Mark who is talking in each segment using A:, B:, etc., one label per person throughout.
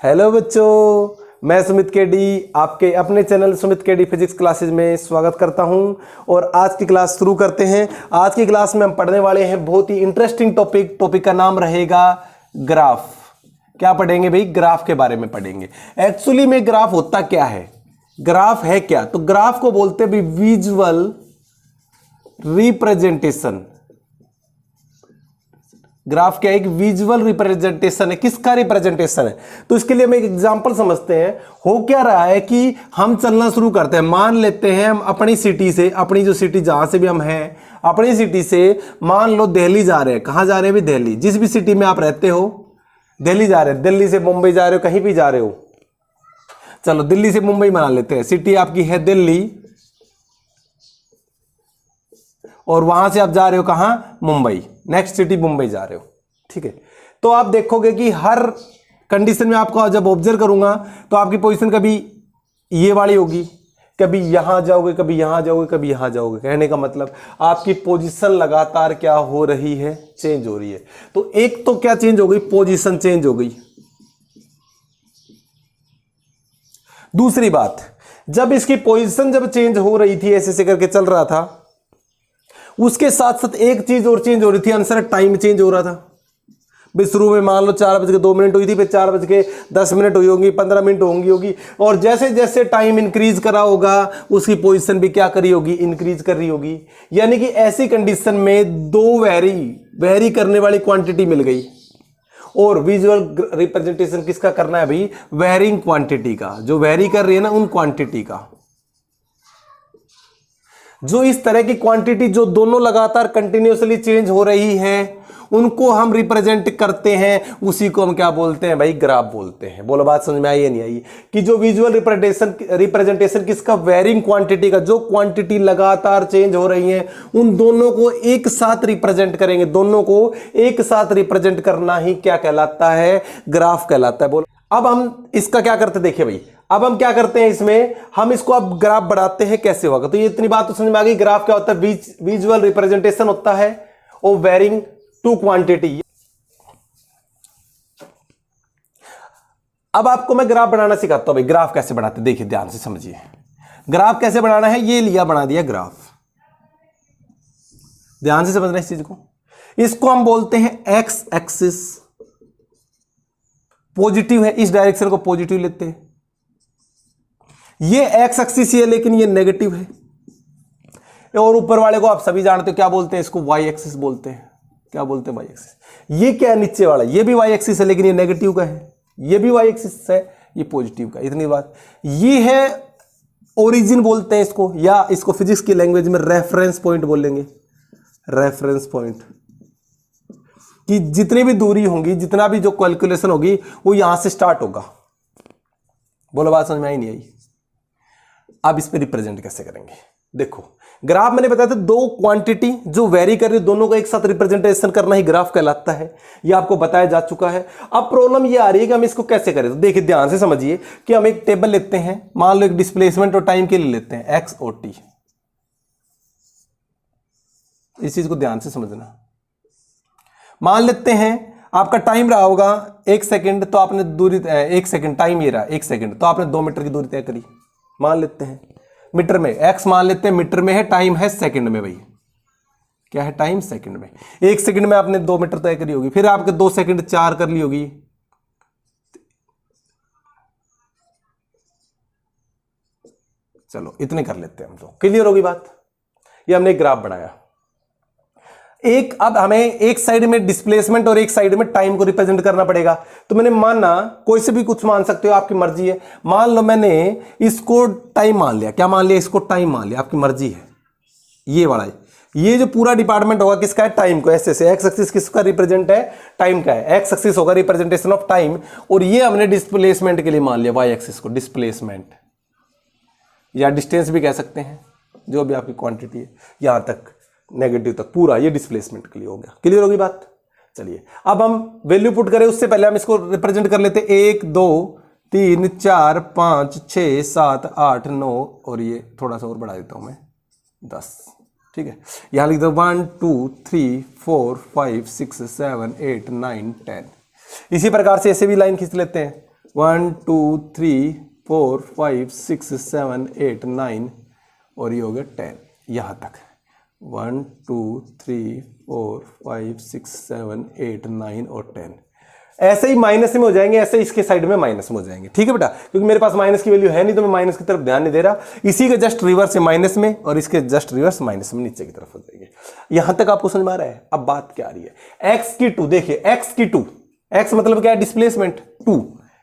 A: Hello बच्चों, मैं Sumit KD आपके अपने channel Sumit KD physics classes में स्वागत करता हूं। और आज की क्लास शुरू करते हैं। आज की क्लास में हम पढ़ने वाले हैं बहुत ही इंटरेस्टिंग टॉपिक का नाम रहेगा ग्राफ। क्या पढ़ेंगे भाई? ग्राफ के बारे में पढ़ेंगे। एक्चुअली में ग्राफ होता क्या है, ग्राफ है क्या? तो ग्राफ को बोलते हैं विजुअल रिप्रेजेंटेशन। ग्राफ क्या है? एक विजुअल रिप्रेजेंटेशन है। किसका रिप्रेजेंटेशन है? तो इसके लिए हम एक एग्जांपल समझते हैं। हो क्या रहा है कि हम चलना शुरू करते हैं। मान लेते हैं हम अपनी सिटी से, अपनी जो सिटी जहां से भी हम हैं, अपनी सिटी से मान लो दिल्ली जा रहे हैं। कहां जा रहे हैं भी? दिल्ली। जिस भी सिटी में आप रहते हो दिल्ली जा रहे हैं। दिल्ली से मुंबई जा रहे हो, कहीं भी जा रहे हो। चलो दिल्ली से मुंबई बना लेते हैं। सिटी आपकी है दिल्ली और वहां से आप जा रहे हो कहां? मुंबई। नेक्स्ट सिटी मुंबई जा रहे हो, ठीक है। तो आप देखोगे कि हर कंडीशन में आपको जब ऑब्जर्व करूंगा तो आपकी पोजीशन कभी ये वाली होगी, कभी यहां जाओगे, कभी यहां जाओगे, कभी यहां जाओगे। कहने का मतलब आपकी पोजीशन लगातार क्या हो रही है? चेंज हो रही है। तो एक तो क्या चेंज हो गई? पोजीशन चेंज हो गई। दूसरी बात, जब इसकी पोजीशन जब चेंज हो रही थी, ऐसे ऐसे करके चल रहा था, उसके साथ साथ एक चीज और चेंज हो रही थी, आंसर टाइम चेंज हो रहा था। भाई शुरू में मान लो 4:02 हुई थी, फिर 4:10 हुई होगी, 15 मिनट होगी। और जैसे जैसे टाइम इंक्रीज करा होगा उसकी पोजीशन भी क्या करी होगी? इंक्रीज कर रही होगी। यानी कि ऐसी कंडीशन में दो वेरी करने वाली क्वांटिटी मिल गई। और विजुअल रिप्रेजेंटेशन किसका करना है भाई? वेरिंग क्वांटिटी का। जो वेरी कर रही है ना, उन क्वांटिटी का। जो इस तरह की क्वांटिटी जो दोनों लगातार कंटिन्यूअसली चेंज हो रही है, उनको हम रिप्रेजेंट करते हैं। उसी को हम क्या बोलते हैं भाई? ग्राफ बोलते हैं। बोलो बात समझ में आई या नहीं आई? कि जो विजुअल रिप्रेजेंटेशन किसका? वेरिंग क्वांटिटी का। जो क्वांटिटी लगातार चेंज हो रही है उन दोनों को एक साथ रिप्रेजेंट करेंगे। दोनों को एक साथ रिप्रेजेंट करना ही क्या कहलाता है? ग्राफ कहलाता है। बोलो। अब हम इसका क्या करते? देखिए भाई, अब हम क्या करते हैं इसमें, हम इसको अब ग्राफ बढ़ाते हैं। कैसे होगा? तो ये इतनी बात तो समझ में आ गई। ग्राफ क्या होता है? विजुअल रिप्रेजेंटेशन होता है और वेरिंग टू क्वांटिटी। अब आपको मैं ग्राफ बनाना सिखाता हूं भाई। ग्राफ कैसे बनाते? देखिए ध्यान से समझिए। ग्राफ कैसे बनाना है, ये लिया बना दिया ग्राफ। ध्यान से समझना इस चीज को। इसको हम बोलते हैं एक्स एक्सिस। पॉजिटिव है, इस डायरेक्शन को पॉजिटिव लेते हैं। ये एक्स एक्सिस है लेकिन ये नेगेटिव है। और ऊपर वाले को आप सभी जानते हो क्या बोलते हैं? इसको वाई एक्सिस बोलते हैं। क्या बोलते हैं? Y axis. ये क्या है? नीचे वाला ये भी वाई एक्सिस है लेकिन ये नेगेटिव का है। ये भी वाई एक्सिस है, ये पॉजिटिव का। इतनी बात। ये है ओरिजिन बोलते हैं इसको, या इसको फिजिक्स की लैंग्वेज में रेफरेंस पॉइंट बोलेंगे। रेफरेंस पॉइंट कि जितनी भी दूरी होगी, जितना भी जो कैलकुलेशन होगी, वो यहां से स्टार्ट होगा। बोलो बात समझ में आई नहीं आई? अब इस पे रिप्रेजेंट कैसे करेंगे? देखो, ग्राफ मैंने बताया था दो क्वांटिटी जो वेरी कर रही है, दोनों का एक साथ रिप्रेजेंटेशन करना ही ग्राफ कहलाता है। ये आपको बताया जा चुका है। अब प्रॉब्लम ये आ रही है कि हम इसको कैसे करें। तो देखिए ध्यान से समझिए कि हम एक टेबल लेते हैं। मान लो एक डिस्प्लेसमेंट और टाइम के लिए लेते हैं, एक्स और टी। इस चीज को ध्यान से समझना। मान लेते हैं आपका टाइम रहा होगा 1 सेकंड, तो आपने दूरी 1 सेकंड, टाइम ये रहा 1 सेकंड, तो आपने 2 मीटर की दूरी तय करी। मान लेते हैं मीटर में, एक्स मान लेते हैं मीटर में है, टाइम है सेकंड में। भाई क्या है? टाइम सेकंड में। 1 सेकंड में आपने 2 मीटर तय करी होगी, फिर आपके 2 सेकंड 4 कर ली होगी। चलो इतने कर लेते हैं हम। तो क्लियर होगी बात? ये हमने एक ग्राफ बनाया। अब हमें एक साइड में डिस्प्लेसमेंट और एक साइड में टाइम को रिप्रेजेंट करना पड़ेगा। तो मैंने माना, कोई से भी कुछ मान सकते हो, आपकी मर्जी है। मान लो मैंने इसको टाइम मान लिया। क्या मान लिया? इसको टाइम मान लिया। आपकी मर्जी है। ये वाला है, ये जो पूरा डिपार्टमेंट होगा किसका है? टाइम को। ऐसे से एक्स एक्सिस किसका रिप्रेजेंट है? टाइम का है। एक्स एक्सिस होगा रिप्रेजेंटेशन ऑफ टाइम, और ये हमने डिस्प्लेसमेंट के लिए मान लिया वाई एक्सिस को। डिस्प्लेसमेंट या डिस्टेंस भी कह सकते हैं, जो भी आपकी क्वांटिटी है, यहां तक नेगेटिव तक पूरा ये डिस्प्लेसमेंट के लिए हो गया। क्लियर होगी बात? चलिए अब हम वैल्यू पुट करें उससे पहले हम इसको रिप्रेजेंट कर लेते हैं। 1 2 3 4 5 6 7 8 9 और ये थोड़ा सा और बढ़ा देता हूं मैं 10। ठीक है, यहां लिख दो 1 2 3 4 5 6 7 8 9 10। इसी प्रकार से ऐसे भी लाइन खींच लेते हैं। 1 2 3 4 5 6 7 8 9 और ये हो गया 10, यहाँ तक 1 2 3 4 5 6 7 8 9 और 10। ऐसे ही माइनस में हो जाएंगे, ऐसे इसके साइड में माइनस में हो जाएंगे, ठीक है बेटा, क्योंकि मेरे पास माइनस की वैल्यू है नहीं तो मैं माइनस की तरफ ध्यान नहीं दे रहा। इसी के जस्ट रिवर्स है माइनस में और इसके जस्ट रिवर्स माइनस में नीचे की तरफ हो जाएंगे। यहां तक आपको समझ में आ रहा है? अब बात क्या आ रही है, एक्स की 2, देखिए एक्स की 2, एक्स मतलब क्या है, डिस्प्लेसमेंट 2,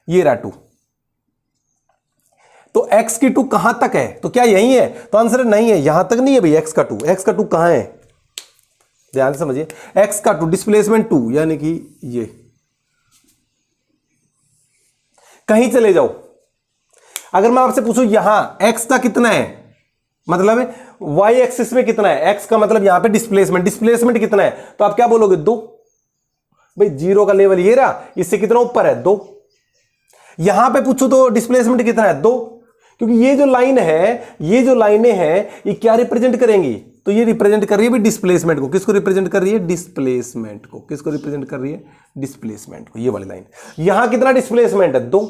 A: ये रहा 2, तो x की 2 कहां तक है, तो क्या यही है, तो आंसर नहीं है, यहां तक नहीं है भाई x का 2, x का 2 कहां है, ध्यान से समझिए, x का 2 डिस्प्लेसमेंट 2 यानी कि ये, कहीं चले जाओ, अगर मैं आपसे पूछूं यहां x का कितना है, मतलब y एक्सिस में कितना है, x का मतलब यहां पे डिस्प्लेसमेंट, डिस्प्लेसमेंट कितना है, तो आप क्या बोलोगे 2, भाई जीरो का लेवल ये रहा, इससे कितना ऊपर है 2, यहां पे पूछो तो डिस्प्लेसमेंट कितना है 2, क्योंकि ये जो लाइन है, ये जो लाइनें हैं ये क्या रिप्रेजेंट करेंगी, तो ये रिप्रेजेंट कर रही है भी डिस्प्लेसमेंट को, किसको रिप्रेजेंट कर रही है, डिस्प्लेसमेंट को, किसको रिप्रेजेंट कर रही है, डिस्प्लेसमेंट को, ये वाली लाइन। यहां कितना डिस्प्लेसमेंट है 2,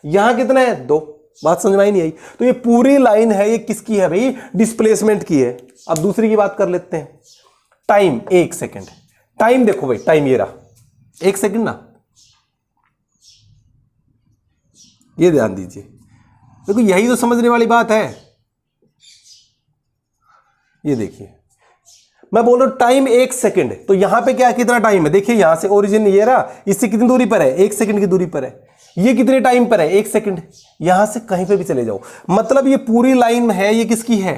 A: यहां कितना है 2, बात समझ में आई नहीं आई, तो ये पूरी लाइन है ये किसकी है भाई, डिस्प्लेसमेंट की है। अब दूसरी की बात कर लेते हैं, टाइम 1 सेकेंड, टाइम देखो भाई, टाइम ये रहा 1 सेकेंड ना, ये ध्यान दीजिए, देखो यही तो समझने वाली बात है, ये देखिए मैं बोल रहा हूं टाइम 1 सेकेंड, तो यहां पे क्या कितना टाइम है, देखिए यहां से ओरिजिन ये रहा, इससे कितनी दूरी पर है, 1 सेकेंड की दूरी पर है, ये कितने टाइम पर है 1 सेकेंड, यहां से कहीं पे भी चले जाओ, मतलब ये पूरी लाइन में है, ये किसकी है,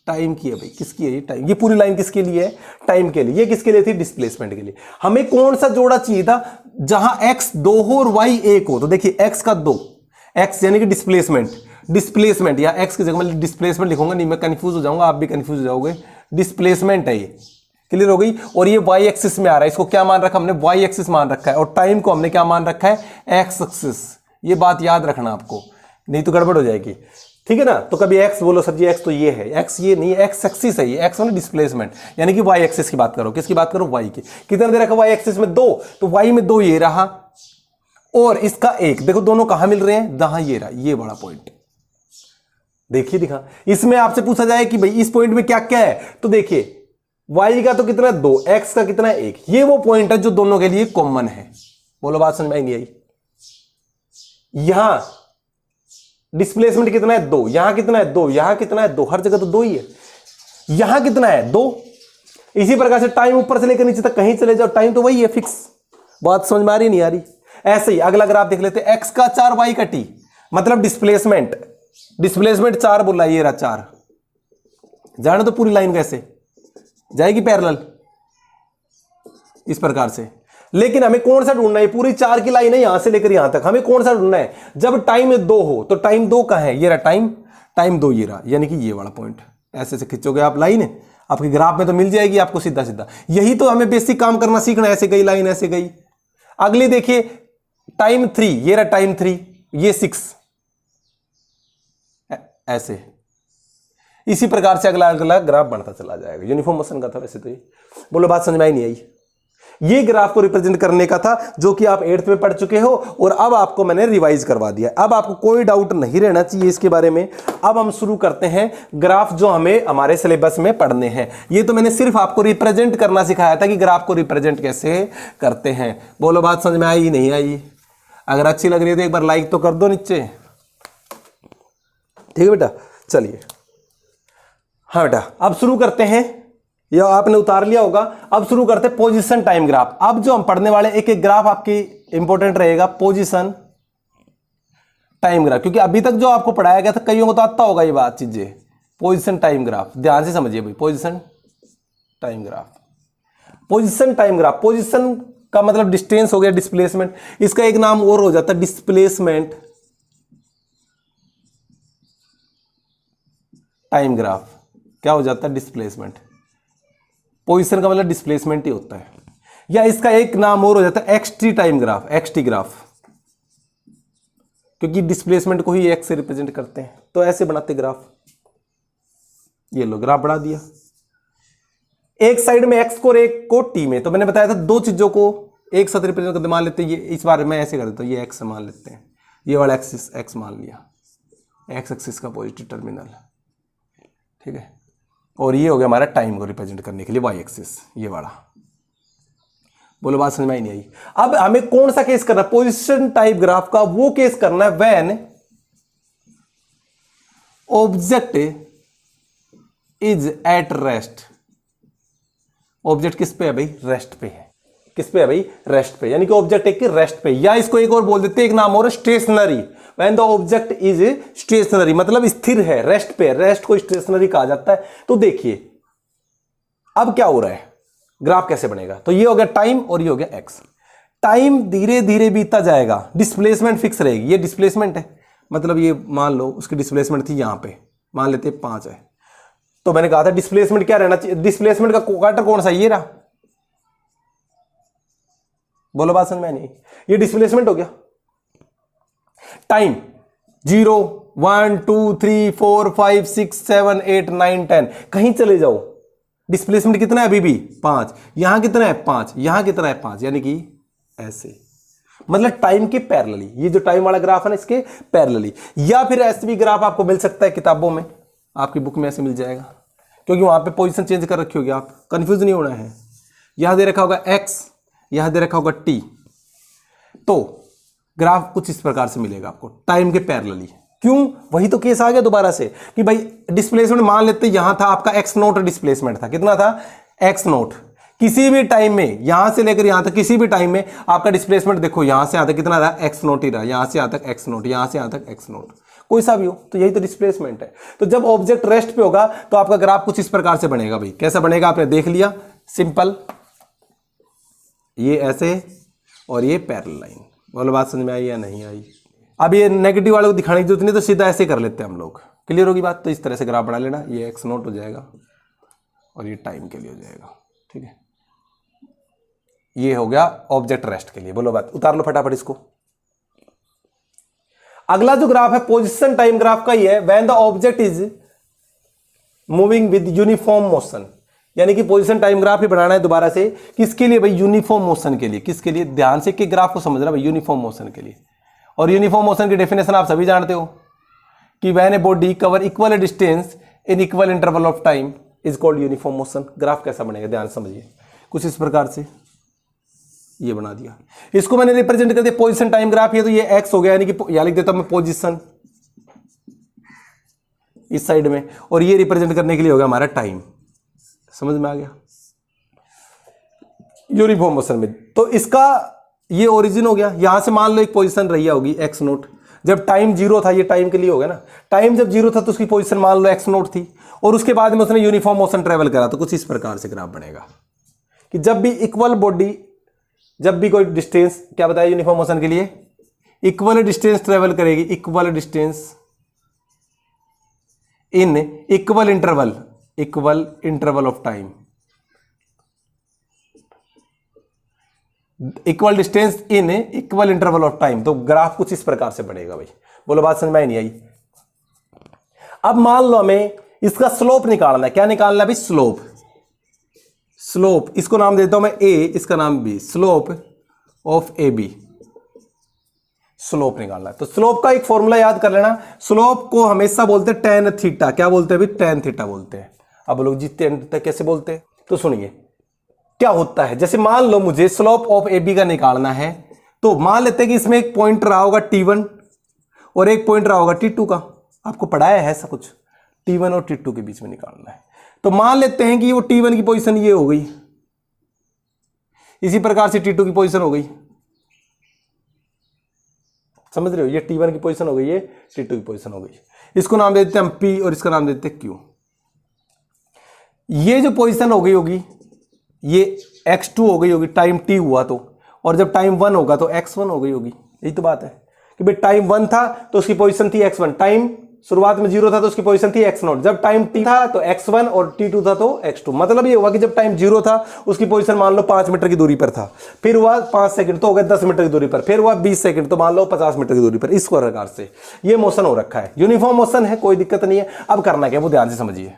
A: टाइम की है भाई, किसकी है ये, टाइम, ये पूरी लाइन किसके लिए है, टाइम के लिए, ये किसके लिए थी, डिस्प्लेसमेंट के लिए। हमें कौन सा जोड़ा चाहिए था, जहां x 2 हो और y 1 हो, तो देखिए x का 2, x यानी कि डिस्प्लेसमेंट, डिस्प्लेसमेंट या x की जगह मैं डिस्प्लेसमेंट लिखूंगा नहीं, मैं कंफ्यूज हो जाऊंगा, आप भी कंफ्यूज हो जाओगे, डिस्प्लेसमेंट है ये, क्लियर हो गई, और ये y एक्सिस में आ रहा है, इसको क्या मान रखा हमने, y एक्सिस मान रखा है, और टाइम को हमने क्या मान रखा है, x एक्सिस, ये बात याद रखना आपको, नहीं तो गड़बड़ हो जाएगी, ठीक है ना। तो कभी x बोलो सर जी x तो ये है, x ये नहीं है, x एक्सिस है ये, x मतलब डिस्प्लेसमेंट, यानी कि y एक्सिस की बात करो, किसकी बात करो, y की, कितना दे रखा y एक्सिस में 2, तो y में 2 ये रहा और इसका 1, देखो दोनों कहां मिल रहे हैं, जहां ये रहा, ये बड़ा पॉइंट, देखिए दिखा, इसमें आपसे पूछा जाए कि भाई इस पॉइंट में क्या क्या है, तो देखिए y का तो कितना है 2, x का कितना है 1, ये वो पॉइंट है जो दोनों के लिए कॉमन है, बोलो बात समझ में नहीं आई, यहां डिस्प्लेसमेंट कितना है 2, यहां कितना है 2, यहां कितना है 2, हर जगह तो 2 ही है, यहां कितना है 2, इसी प्रकार से टाइम ऊपर से लेकर नीचे तक कहीं चले जाओ, टाइम तो वही है फिक्स, बात समझ में आ रही नहीं आ रही। ऐसे ही अगला ग्राफ देख लेते हैं, x का 4 y का t, मतलब डिस्प्लेसमेंट, डिस्प्लेसमेंट 4 बोला, ये रहा 4, जाने तो पूरी लाइन कैसे जाएगी पैरेलल इस प्रकार से, लेकिन हमें कौन सा ढूंढना है, पूरी 4 की लाइन है यहां से लेकर यहां तक, हमें कौन सा ढूंढना है, जब टाइम 2 हो, तो टाइम 2 कहां है, ये रहा टाइम, टाइम 2 ये रहा, यानी कि ये वाला पॉइंट, ऐसे से खींचोगे आप लाइन, आपके ग्राफ में तो मिल जाएगी आपको सीधा सीधा, यही तो हमें बेसिक काम करना सीखना है, ऐसे गई लाइन ऐसे गई। अगली देखिए टाइम 3, ये रहा टाइम 3, ये 6, ऐसे इसी प्रकार से अगला अगला ग्राफ बढ़ता चला जाएगा, यूनिफॉर्म मोशन का था वैसे तो ये, बोलो बात समझ में आई नहीं आई, ये ग्राफ को रिप्रेजेंट करने का था जो कि आप 8th में पढ़ चुके हो, और अब आपको मैंने रिवाइज करवा दिया, अब आपको कोई डाउट नहीं रहना चाहिए इसके बारे में। अब हम शुरू करते हैं ग्राफ जो हमें हमारे सिलेबस में पढ़ने हैं, ये तो मैंने सिर्फ आपको रिप्रेजेंट करना सिखाया था कि ग्राफ को रिप्रेजेंट कैसे करते हैं, बोलो बात समझ में आई नहीं आई, अगर अच्छी लग रही है तो एक बार लाइक तो कर दो नीचे, ठीक है बेटा, चलिए हाँ बेटा अब शुरू करते हैं, यह आपने उतार लिया होगा, अब शुरू करते हैं पोजीशन टाइम ग्राफ। अब जो हम पढ़ने वाले एक एक ग्राफ आपकी इंपॉर्टेंट रहेगा, पोजीशन टाइम ग्राफ, क्योंकि अभी तक जो आपको पढ़ाया गया था कईयों को तो आता होगा ये बात चीजें, पोजीशन टाइम ग्राफ ध्यान से समझिए भाई, position time graph, position time graph, position का मतलब डिस्टेंस हो गया, डिस्प्लेसमेंट, इसका एक नाम और हो जाता है डिस्प्लेसमेंट टाइम ग्राफ, क्या हो जाता है डिस्प्लेसमेंट, पोजीशन का मतलब डिस्प्लेसमेंट ही होता है, या इसका एक नाम और हो जाता है X T time graph, X T graph, क्योंकि डिस्प्लेसमेंट को ही एक्स से रिप्रेजेंट करते हैं, तो ऐसे बनाते ग्राफ, ये लो ग्राफ बढ़ा दिया, एक साइड में एक्स को और एक को टी में, तो मैंने बताया था दो चीजों को एक साथ रिप्रेजेंट करते मान लेते हैं, ये इस बार मैं ऐसे कर देता हूं, ये एक्स मान लेते हैं, ये वाला एक्सिस एक्स मान लिया, एक्स एक्सिस का पॉजिटिव टर्मिनल, ठीक है। और ये हो गया हमारा टाइम को रिप्रेजेंट करने के लिए वाई एक्सिस, ये वाला। बोलो बात समझ में आई नहीं आई? अब हमें कौन सा केस करना है पोजिशन टाइप ग्राफ का? वो केस करना है when object is at rest. Object किस पे है भाई? रेस्ट पे है। किस पे है भाई? रेस्ट पे, यानी कि ऑब्जेक्ट एक रेस्ट पे, या इसको एक और बोल देते हैं, एक नाम और stationary. When the object is stationary मतलब स्थिर है, रेस्ट पे। रेस्ट को स्टेशनरी कहा जाता है। तो देखिए अब क्या हो रहा है, ग्राफ कैसे बनेगा? तो ये हो गया टाइम और ये हो गया एक्स। टाइम धीरे धीरे बीतता जाएगा, डिस्प्लेसमेंट फिक्स रहेगी। ये डिस्प्लेसमेंट है, मतलब ये मान लो उसकी डिस्प्लेसमेंट थी यहां पे, मान लेते 5 है। तो मैंने कहा था डिस्प्लेसमेंट क्या रहना चाहिए? डिस्प्लेसमेंट का क्वार्टर कौन सा? ये रहा। बोलो बात समझ में नहीं? ये डिस्प्लेसमेंट हो गया। टाइम 0 1 2 3 4 5 6 7 8 9 10 कहीं चले जाओ, डिस्प्लेसमेंट कितना है? अभी भी 5। यहां कितना है? 5। यहां कितना है? 5। यानी कि ऐसे, मतलब टाइम के पैरेलली। ये जो टाइम वाला ग्राफ है ना, इसके पैरेलली। या फिर ऐसे भी ग्राफ आपको मिल सकता है किताबों में, आपकी बुक में ऐसे मिल जाएगा, क्योंकि वहां पे पोजीशन चेंज कर रखी होगी। आप कंफ्यूज नहीं होना है। यहां दे रखा होगा x, यहां दे रखा होगा t। तो ग्राफ कुछ इस प्रकार से मिलेगा आपको टाइम के पैरेलली। क्यों? वही तो केस आ गया दोबारा से कि भाई डिस्प्लेसमेंट मान लेते, यहां था आपका एक्स नोट डिस्प्लेसमेंट था। कितना था? X note. किसी भी टाइम में, यहां से लेकर यहां तक किसी भी टाइम में आपका डिस्प्लेसमेंट देखो, यहां से यहां तक कितना रहा? एक्स नोट ही रहा। यहां से यहां तक एक्स नोट, यहां से यहां तक एक्स नोट, कोई सा भी हो, तो यही तो डिस्प्लेसमेंट है। तो जब ऑब्जेक्ट रेस्ट पे होगा तो आपका ग्राफ कुछ इस प्रकार से बनेगा। भाई कैसा बनेगा आपने देख लिया, सिंपल, ये ऐसे और ये पैरेलल लाइन। बोलो बात समझ में आई या नहीं आई? अब ये नेगेटिव वाले को दिखाने की जरूरत नहीं, तो सीधा ऐसे कर लेते हैं हम लोग। क्लियर होगी बात? तो इस तरह से ग्राफ बना लेना। ये एक्स नोट हो जाएगा और ये टाइम के लिए हो जाएगा, ठीक है। ये हो गया ऑब्जेक्ट रेस्ट के लिए। बोलो बात, उतार लो फटाफट इसको। अगला जो ग्राफ है पोजीशन टाइम ग्राफ का ही है, when the object is moving with uniform motion. यानी कि पोजीशन टाइम ग्राफ ही बनाना है दोबारा से। किसके लिए भाई? यूनिफॉर्म मोशन के लिए। किसके लिए? ध्यान से कि ग्राफ को समझना भाई, यूनिफॉर्म मोशन के लिए। और यूनिफॉर्म मोशन की डेफिनेशन आप सभी जानते हो कि when a body cover equal distance in equal interval of time is called uniform motion. Graph कैसा बनेगा ध्यान समझिए, कुछ इस प्रकार से ये बना दिया। इसको मैंने रिप्रेजेंट कर दिया पोजीशन टाइम ग्राफ। ये तो ये एक्स हो गया, यानी कि यहां लिख देता हूं मैं पोजीशन इस साइड में, और ये रिप्रेजेंट करने के लिए हो गया हमारा टाइम। समझ में आ गया? यूनिफॉर्म मोशन में तो इसका ये ओरिजिन हो गया। यहां से मान लो एक पोजीशन रही होगी एक्स नोट, जब टाइम 0 था, ये टाइम के लिए हो गया ना। टाइम जब 0 था तो उसकी पोजीशन मान लो एक्स नोट थी, और उसके बाद में उसने यूनिफॉर्म मोशन ट्रेवल करा। तो कुछ इस प्रकार से ग्राफ बनेगा कि जब भी इक्वल बॉडी, जब भी कोई डिस्टेंस, क्या बताया यूनिफॉर्म मोशन के लिए? इक्वल डिस्टेंस ट्रेवल करेगी, equal distance in equal interval of time, equal distance in equal interval of time. तो ग्राफ कुछ इस प्रकार से बनेगा भाई। बोलो बात समझ में नहीं आई? अब मान लो हमें इसका स्लोप निकालना है। क्या निकालना है भाई? स्लोप। स्लोप, इसको नाम देता हूं मैं ए, इसका नाम B. Slope of A B, slope निकालना है। तो स्लोप का एक फॉर्मूला याद कर लेना। स्लोप को हमेशा बोलते हैं टेन थीटा। क्या बोलते हैं भाई? टेन थीटा बोलते हैं। अब लोग जी टेन थीटा कैसे बोलते हैं? तो सुनिए क्या होता है। जैसे मान लो मुझे स्लोप ऑफ ए बी का निकालना है, तो मान लेते हैं कि इसमें एक पॉइंट रहा होगा T1 और एक पॉइंट रहा होगा T2 का। आपको पढ़ाया है ऐसा कुछ, T1 और T2 के बीच में निकालना है। तो मान लेते हैं कि वो T1 की पोजीशन ये हो गई, इसी प्रकार से T2 की पोजीशन हो गई। समझ रहे हो? ये T1 की पोजीशन हो गई, ये T2 की पोजीशन हो गई। इसको नाम दे देते हैं हम P और इसका नाम देते हैं Q। ये जो पोजीशन हो गई होगी ये x2 हो गई होगी टाइम t हुआ तो, और जब टाइम 1 होगा तो x1 हो गई होगी। यही तो बात है कि भाई टाइम 1 था तो उसकी पोजीशन थी x1, टाइम शुरुआत में 0 था तो उसकी पोजीशन थी x0, जब टाइम t था तो x1 और t2 था तो x2। मतलब ये हुआ कि जब टाइम 0 था उसकी पोजीशन मान लो 5 मीटर की दूरी पर था, फिर हुआ 5 सेकंड तो हो गया 10 मीटर की दूरी पर, फिर हुआ 20 सेकंड तो मान लो 50 मीटर की दूरी पर। इस प्रकार से ये मोशन हो रखा है, यूनिफॉर्म मोशन है, कोई दिक्कत नहीं है। अब करना क्या वो ध्यान से समझिए।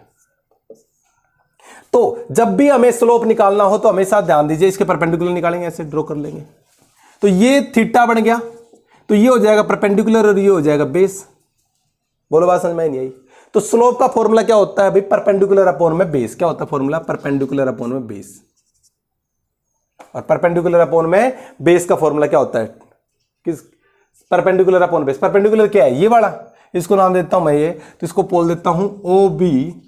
A: तो जब भी हमें स्लोप निकालना हो तो हमेशा ध्यान दीजिए इसके परपेंडिकुलर निकालेंगे, ऐसे ड्रॉ कर लेंगे। तो ये थीटा बन गया, तो ये हो जाएगा परपेंडिकुलर और ये हो जाएगा बेस। बोलो बात समझ में नहीं आई? तो स्लोप का फॉर्मूला क्या होता है भाई? परपेंडिकुलर अपॉन में बेस। क्या होता है फॉर्मूला? परपेंडिकुलर अपॉन में बेस। और परपेंडिकुलर अपॉन में बेस का फॉर्मूला क्या होता है? किस? Perpendicular upon base. परपेंडिकुलर क्या है? ये वाला, इसको नाम देता हूं मैं ये, तो इसको बोल देता हूं ओ बी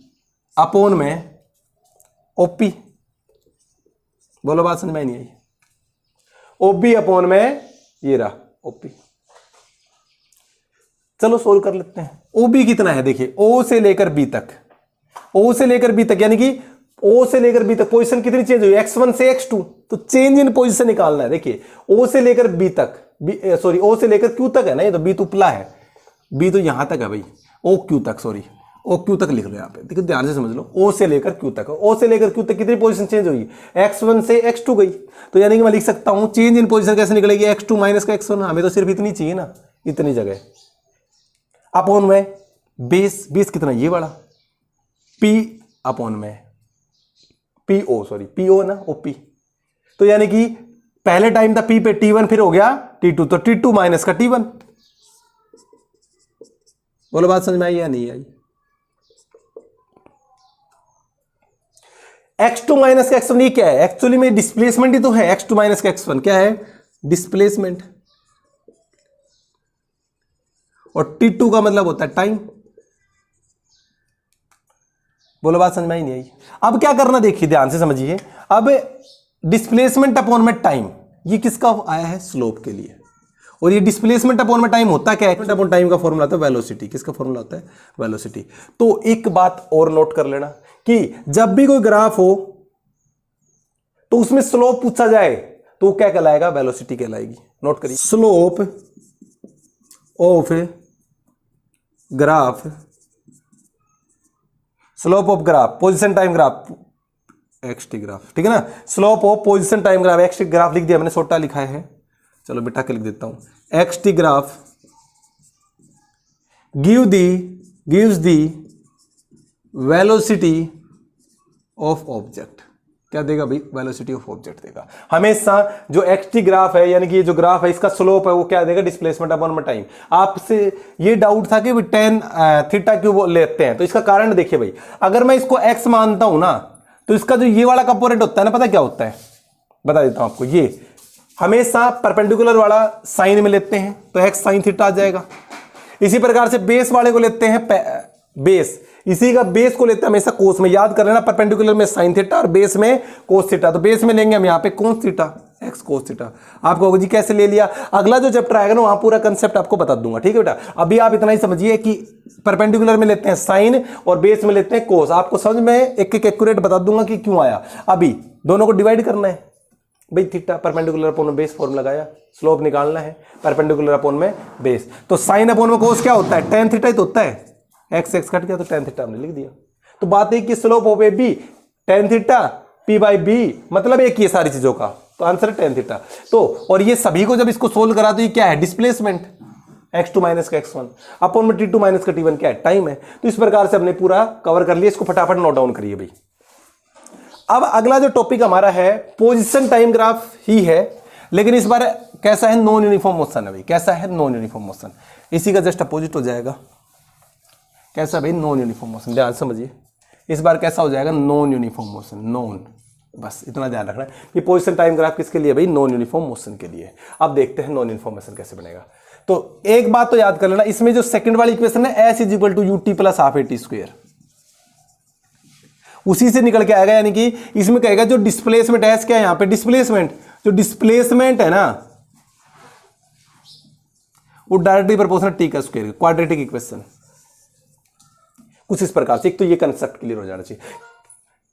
A: अपॉन में ओपी। बोलो बात समझ में नहीं आई? ओ बी अपॉन में ये रहा ओपी। चलो सोल्व कर लेते हैं। ओ बी कितना है? देखिए ओ से लेकर बी तक, ओ से लेकर बी तक, यानी कि ओ से लेकर बी तक पोजीशन कितनी चेंज हुई? x1 से x2, तो चेंज इन पोजीशन निकालना है। देखिए ओ से लेकर बी तक, सॉरी ओ से लेकर क्यू तक है ना, ये तो बी तो उपला है, बी तो यहां तक है भाई, ओ क्यू तक, सॉरी ओ क्यू तक लिख लो यहां पे। देखिए ध्यान से समझ लो, ओ से लेकर क्यू तक, ओ से लेकर क्यू तक कितनी पोजीशन चेंज हुई? x1 से x2 गई, तो यानी कि मैं लिख सकता हूं चेंज इन पोजीशन कैसे निकलेगी? x2 माइनस का x1। हमें तो सिर्फ इतनी चाहिए ना, इतनी जगह। अपॉन में बेस, बेस कितना? ये वाला p अपॉन में पीओ, सॉरी पीओ ना, ओपी। तो यानी कि पहले टाइम था p पे t1, फिर हो गया t2, तो t2 माइनस का t1। बोलो बात समझ में आई या नहीं आई? x2 माइनस का x1 ये क्या है? एक्चुअली में डिस्प्लेसमेंट ही तो है। x2 माइनस का x1 क्या है? डिस्प्लेसमेंट। और t2 का मतलब होता है टाइम। बोलो बात समझ में आई नहीं आई? अब क्या करना देखिए ध्यान से समझिए। अब डिस्प्लेसमेंट अपॉन में टाइम, ये किसका आया है? स्लोप के लिए। और ये डिस्प्लेसमेंट अपॉन में टाइम होता क्या है? अपॉन टाइम का फॉर्मूला होता है वेलोसिटी। किसका फॉर्मूला होता है? वेलोसिटी। तो एक बात और नोट कर लेना कि जब भी कोई ग्राफ हो तो उसमें स्लोप पूछा जाए तो क्या कहलाएगा? वेलोसिटी कहलाएगी। नोट करिए, slope of graph, slope of graph, position time graph, X T graph, ठीक है ना? Slope of position time graph, X T graph लिख दिया मैंने, छोटा लिखा है, चलो बिठा के लिख देता हूं। X T graph gives the velocity of object. क्या देगा भाई? वेलोसिटी ऑफ ऑब्जेक्ट देगा। हमेशा जो एक्सटी ग्राफ है, यानी कि ये जो ग्राफ है, इसका स्लोप है वो क्या देगा? डिस्प्लेसमेंट अपॉन में टाइम। आपसे ये डाउट था कि भाई टेन थीटा क्यों लेते हैं, तो इसका कारण देखिए भाई, अगर मैं इसको एक्स मानता हूं ना, तो इसका जो ये वाला कंपोनेंट होता है ना, पता क्या होता है? बता देता हूं आपको। ये हमेशा परपेंडिकुलर वाला साइन में लेते हैं तो एक्स साइन थीटा आ जाएगा। इसी प्रकार से बेस वाले को लेते हैं बेस, इसी का बेस को लेते हैं हमेशा कोस में। याद कर लेना, परपेंडिकुलर में साइन थीटा और बेस में कोस थीटा। तो बेस में लेंगे हम यहाँ पे cos theta, x cos theta. आपको होगा जी कैसे ले लिया? अगला जो चैप्टर आएगा ना वहां पूरा कंसेप्ट आपको बता दूंगा, ठीक है बेटा? अभी आप इतना ही समझिए कि परपेंडिकुलर में लेते हैं साइन और बेस में लेते हैं कोस। आपको समझ में एक एक एक्यूरेट बता दूंगा कि क्यों आया। अभी दोनों को डिवाइड करना है भाई, थीटा परपेंडिकुलर अपॉन में बेस फॉर्म लगाया, स्लोप निकालना है परपेंडिकुलर अपॉन में बेस। तो साइन अपॉन में कोस क्या होता है? टेन थीटा ही तो होता है। एक्स एक्स कट गया तो टेन थीटा हमने लिख दिया। तो बात है कि slope of A B tan theta, P by B, मतलब एक ही है सारी चीजों का, तो आंसर है टेन थीटा। तो और ये सभी को जब इसको सोल्व करा तो ये क्या है? डिस्प्लेसमेंट, x2 माइनस का x1 अपॉन में t2 माइनस का t1 क्या है? टाइम है। तो इस प्रकार से हमने पूरा कवर कर लिया। इसको फटाफट नोट डाउन करिए भाई। अब अगला जो टॉपिक हमारा है पोजीशन टाइम ग्राफ ही है, लेकिन इस बार कैसा है? नॉन यूनिफॉर्म मोशन है भाई। कैसा है? Non uniform motion. इसी का जस्ट अपोजिट हो जाएगा। कैसा भाई? Non uniform motion. ध्यान समझिए, इस बार कैसा हो जाएगा? Non uniform motion. नॉन, बस इतना ध्यान रखना है कि पोजीशन टाइम ग्राफ किसके लिए भाई? नॉन यूनिफॉर्म मोशन के लिए। अब देखते हैं नॉन यूनिफॉर्म मोशन कैसे बनेगा। तो एक बात तो याद कर लेना, इसमें जो सेकंड वाली इक्वेशन है S is equal to U T plus half A T square, उसी से निकल के आएगा। यानी कि इसमें कहेगा जो डिस्प्लेसमेंट एस क्या है यहां पे? डिस्प्लेसमेंट, जो डिस्प्लेसमेंट है ना वो डायरेक्टली प्रोपोर्शनल टी का स्क्वायर, क्वाड्रेटिक इक्वेशन। कुछ इस प्रकार से, एक तो ये कंसेप्ट क्लियर हो जाना चाहिए।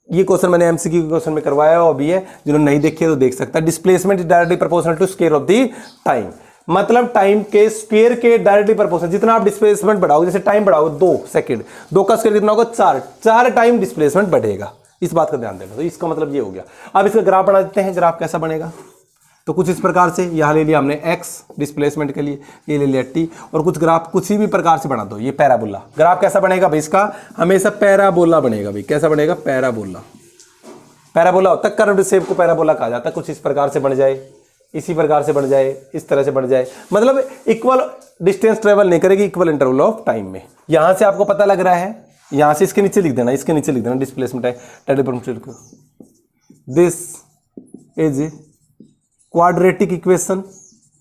A: ये क्वेश्चन मैंने एमसीक्यू क्वेश्चन में करवाया और अभी है, जिन्होंने नहीं देखे तो देख सकता है। Displacement is directly proportional to square of the time, मतलब टाइम के स्क्वायर के डायरेक्टली प्रोपोर्शनल। जितना आप डिस्प्लेसमेंट बढ़ाओगे, जैसे टाइम बढ़ाओगे 2 सेकंड, 2 का स्क्वायर कितना होगा? 4 टाइम डिस्प्लेसमेंट बढ़ेगा। इस बात का ध्यान देना। तो इसका मतलब ये हो गया। अब इसका ग्राफ बना देते हैं। ग्राफ कैसा बनेगा? तो कुछ इस प्रकार से, यहां ले लिया हमने x डिस्प्लेसमेंट के लिए, ये ले लिया t, और कुछ ग्राफ कुछ भी प्रकार से बना दो। ये पैराबोला ग्राफ कैसा बनेगा भाई? इसका हमेशा पैराबोला बनेगा भाई। कैसा बनेगा? पैराबोला। पैराबोला होता है कर्व्ड शेप को पैराबोला कहा जाता है। कुछ इस प्रकार से बन जाए इसी प्रकार से बढ़ जाए, इस तरह से बढ़ जाए, मतलब इक्वल डिस्टेंस ट्रेवल नहीं करेगी इक्वल इंटरवल ऑफ टाइम में। यहां से आपको पता लग रहा है, यहां से इसके नीचे लिख देना, इसके नीचे लिख देना डिस्प्लेसमेंट है। दिस इज क्वाड्रेटिक इक्वेशन,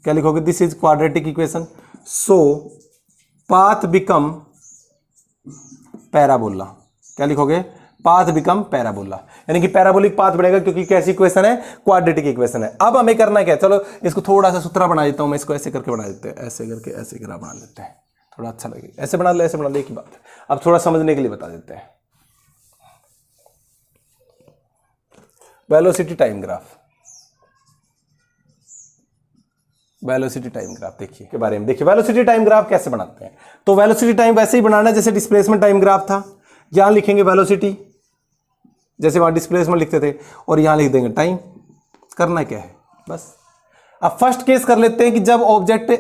A: क्या लिखोगे, this is quadratic equation, so path become parabola, क्या लिखोगे, पाथ बिकम पैराबोला, यानी कि पैराबोलिक पाथ बनेगा, क्योंकि कैसी इक्वेशन है, क्वाड्रेटिक इक्वेशन है। अब हमें करना क्या है, चलो इसको थोड़ा सा सुथरा बना देता हूं मैं, इसको ऐसे करके बना देते हैं, ऐसे करके ऐसे ग्राफ बना लेते हैं, थोड़ा अच्छा लगेगा, ऐसे बना ले, ऐसे बना ले, एक ही बात है। अब थोड़ा समझने के लिए बता देते हैं, velocity time graph, velocity time graph देखिए के बारे में देखिए, वेलोसिटी टाइम ग्राफ कैसे बनाते हैं। तो वेलोसिटी टाइम वैसे ही बनाना है जैसे डिस्प्लेसमेंट टाइम ग्राफ था, यहां लिखेंगे वेलोसिटी, जैसे वहां डिस्प्लेसमेंट लिखते थे, और यहां लिख देंगे टाइम। करना क्या है बस। अब फर्स्ट केस कर लेते हैं कि जब ऑब्जेक्ट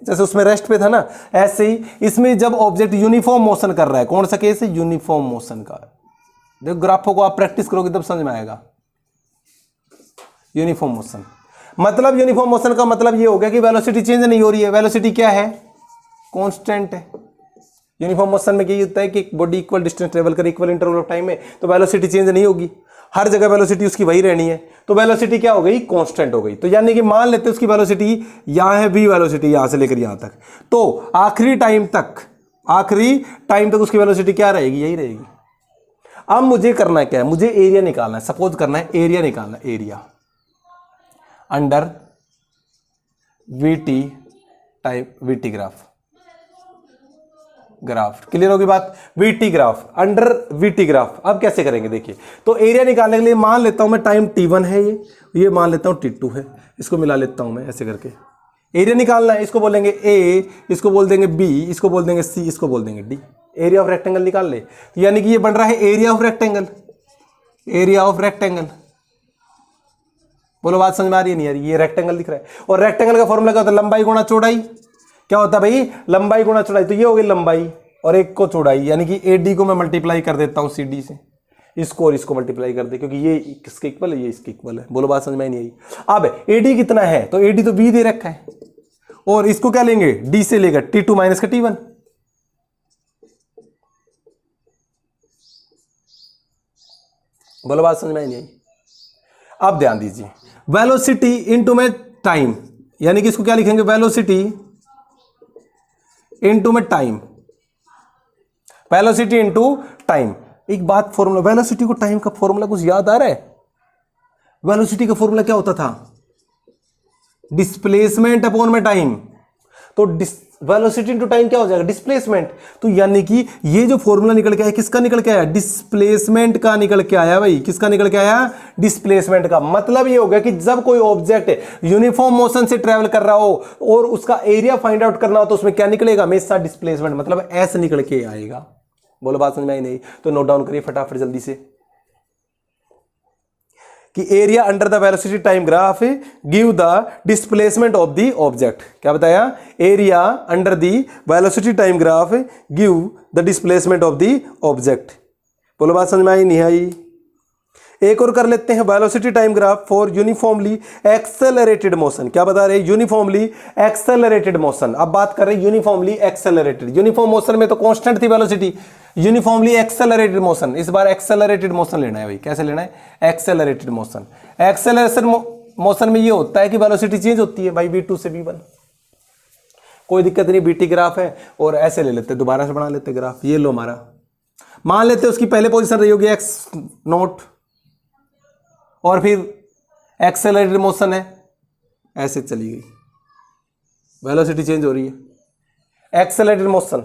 A: जैसे उसमें रेस्ट पे था ना, ऐसे ही इसमें जब ऑब्जेक्ट यूनिफॉर्म मोशन कर रहा है, कौन सा केस है, यूनिफॉर्म मोशन का। देखो ग्राफों को आप प्रैक्टिस करोगे तब समझ में आएगा। यूनिफॉर्म मोशन मतलब, यूनिफॉर्म मोशन का मतलब ये हो गया कि वेलोसिटी चेंज नहीं हो रही है, वेलोसिटी क्या है, कांस्टेंट है। यूनिफॉर्म मोशन में यही होता है कि बॉडी इक्वल डिस्टेंस ट्रेवल करे इक्वल इंटरवल ऑफ टाइम में, तो वेलोसिटी चेंज नहीं होगी, हर जगह वेलोसिटी उसकी वही रहनी है, तो वेलोसिटी क्या हो गई, कांस्टेंट हो गई। तो यानी कि मान लेते हैं उसकी वेलोसिटी यहां है, भी वेलोसिटी यहां से लेकर यहां तक, तो आखिरी टाइम तक उसकी वेलोसिटी क्या रहेगी, यही रहेगी। अब मुझे करना क्या है, मुझे एरिया निकालना है, सपोज करना है एरिया निकालना है, area under VT type, VT graph clear होगी बात, VT graph under VT graph. अब कैसे करेंगे देखिए, तो एरिया निकालने के लिए मान लेता हूं मैं टाइम t1 है, ये मान लेता हूं t2 है, इसको मिला लेता हूं मैं ऐसे करके। एरिया निकालना है, इसको बोलेंगे a, इसको बोल देंगे b, इसको बोल देंगे c, इसको बोल देंगे d। एरिया ऑफ रेक्टेंगल निकाल ले, तो यानी कि ये बन रहा है area of rectangle, area of rectangle. बोलो बात समझ में आ रही है नहीं आ रही, ये रेक्टेंगल दिख रहा है, और रेक्टेंगल का फॉर्मूला क्या होता है, लंबाई गुणा चौड़ाई। क्या होता है भाई, लंबाई गुणा चौड़ाई, तो ये हो गई लंबाई और एक को चौड़ाई, यानी कि AD को मैं मल्टीप्लाई कर देता हूं CD से, इसको और इसको मल्टीप्लाई कर दे, क्योंकि ये किसके इक्वल है, ये इसके इक्वल है। बोलो बात समझ में नहीं आई। अब AD कितना है, तो AD तो B दे रखा है, और इसको क्या लेंगे, D से लेकर T2 माइनस का T1। बोलो बात समझ में नहीं आई। अब ध्यान दीजिए, वेलोसिटी इनटू में टाइम, यानी कि इसको क्या लिखेंगे, वेलोसिटी इनटू में टाइम, वेलोसिटी इनटू टाइम। एक बात, फॉर्मूला वेलोसिटी को टाइम का फॉर्मूला कुछ याद आ रहा है, वेलोसिटी का फॉर्मूला क्या होता था, डिस्प्लेसमेंट अपॉन में टाइम, तो वेलोसिटी इनटू टाइम क्या हो जाएगा, डिस्प्लेसमेंट। तो यानी कि ये जो फॉर्मूला निकल के आया, किसका निकल के आया, डिस्प्लेसमेंट का निकल के आया भाई, किसका निकल के आया, डिस्प्लेसमेंट का। मतलब ये हो गया कि जब कोई ऑब्जेक्ट यूनिफॉर्म मोशन से ट्रेवल कर रहा हो और उसका एरिया फाइंड आउट करना हो, तो उसमें क्या निकलेगा, हमेशा डिस्प्लेसमेंट, मतलब ऐसे निकल के आएगा। बोलो बात समझ में आई नहीं, तो नोट डाउन करिए फटाफट जल्दी से कि area under the velocity time graph give the displacement of the object. क्या बताया, area under the velocity time graph give the displacement of the object. बोलो बात समझ में आई नहीं आई। एक और कर लेते हैं, velocity time graph for uniformly accelerated motion. क्या बता रहे हैं, यूनिफॉर्मली एक्सेलरेटेड मोशन। अब बात कर रहे हैं यूनिफॉर्मली एक्सेलरेटेड, यूनिफॉर्म मोशन में तो कांस्टेंट थी वेलोसिटी, यूनिफॉर्मली एक्सेलरेटेड मोशन, इस बार एक्सेलरेटेड मोशन लेना है भाई। कैसे लेना है, एक्सेलरेटेड मोशन। एक्सेलरेशन मोशन में ये होता है कि वेलोसिटी चेंज होती है भाई, V2 से V1, कोई दिक्कत नहीं। BT ग्राफ है और ऐसे ले लेते, दोबारा से बना लेते ग्राफ। ये लो हमारा, मान लेते उसकी पहले पोजीशन रही होगी x0, और फिर एक्सेलरेटेड मोशन है, ऐसे चली गई, वेलोसिटी चेंज हो रही है। एक्सेलरेटेड मोशन,